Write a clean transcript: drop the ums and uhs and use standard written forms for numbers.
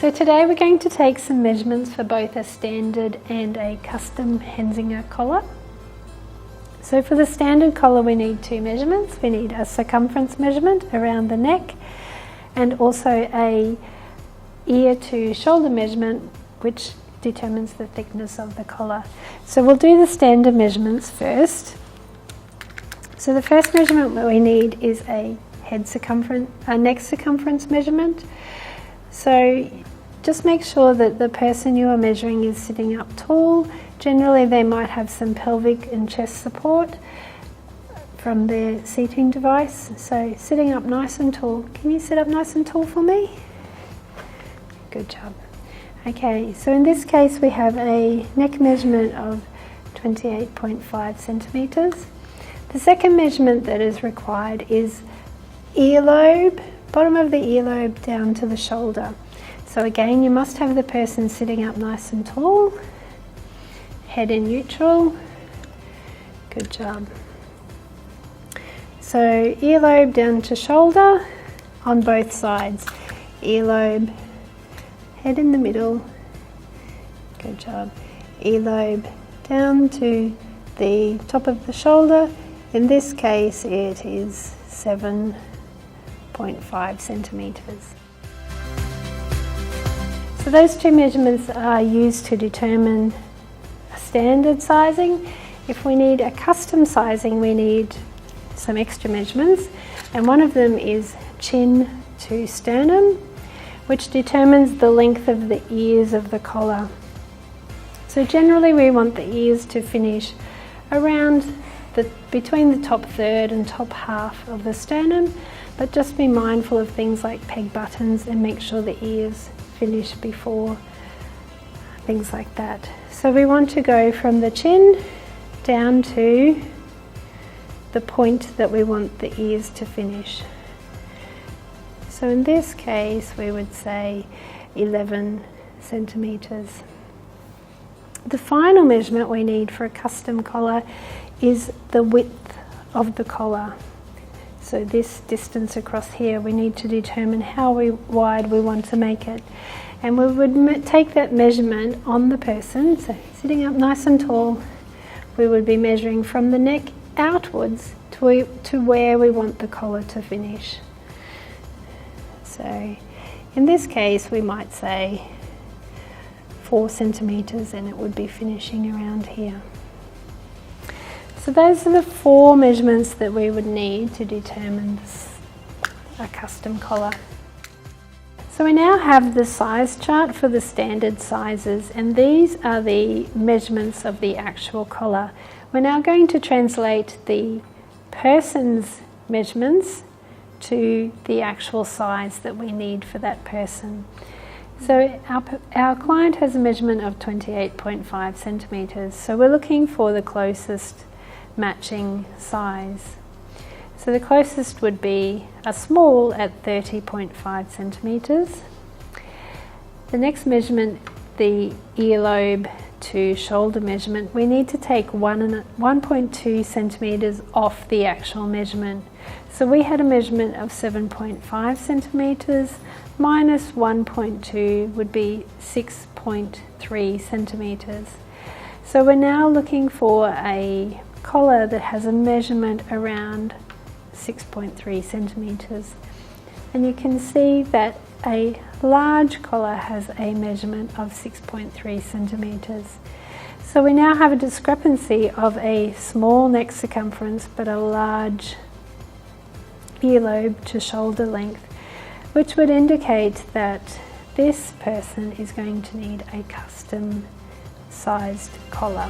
So today we're going to take some measurements for both a standard and a custom Hensinger collar. So for the standard collar we need two measurements. We need a circumference measurement around the neck and also a ear to shoulder measurement which determines the thickness of the collar. So we'll do the standard measurements first. So the first measurement that we need is a neck circumference measurement. So just make sure that the person you are measuring is sitting up tall. Generally they might have some pelvic and chest support from their seating device. So sitting up nice and tall. Can you sit up nice and tall for me? Good job. Okay, so in this case we have a neck measurement of 28.5 centimetres. The second measurement that is required is earlobe, bottom of the earlobe down to the shoulder. So again, you must have the person sitting up nice and tall, head in neutral. Good job. So earlobe down to shoulder on both sides. Earlobe, head in the middle. Good job. Earlobe down to the top of the shoulder. In this case, it is 7.5 centimetres. So those two measurements are used to determine a standard sizing. If we need a custom sizing, we need some extra measurements, and one of them is chin to sternum, which determines the length of the ears of the collar. So generally we want the ears to finish around between the top third and top half of the sternum, but just be mindful of things like peg buttons and make sure the ears finish before things like that. So we want to go from the chin down to the point that we want the ears to finish. So in this case we would say 11 centimetres. The final measurement we need for a custom collar is the width of the collar. So this distance across here, we need to determine how wide we want to make it. And we would take that measurement on the person, so sitting up nice and tall, we would be measuring from the neck outwards to where we want the collar to finish. So in this case, we might say 4 centimetres and it would be finishing around here. So those are the 4 measurements that we would need to determine a custom collar. So we now have the size chart for the standard sizes, and these are the measurements of the actual collar. We're now going to translate the person's measurements to the actual size that we need for that person. So our client has a measurement of 28.5 centimetres, so we're looking for the closest matching size. So the closest would be a small at 30.5 centimetres. The next measurement, the earlobe to shoulder measurement, we need to take 1.2 centimetres off the actual measurement. So we had a measurement of 7.5 centimetres minus 1.2 would be 6.3 centimetres. So we're now looking for a collar that has a measurement around 6.3 centimetres, and you can see that a large collar has a measurement of 6.3 centimetres. So we now have a discrepancy of a small neck circumference but a large earlobe to shoulder length, which would indicate that this person is going to need a custom sized collar.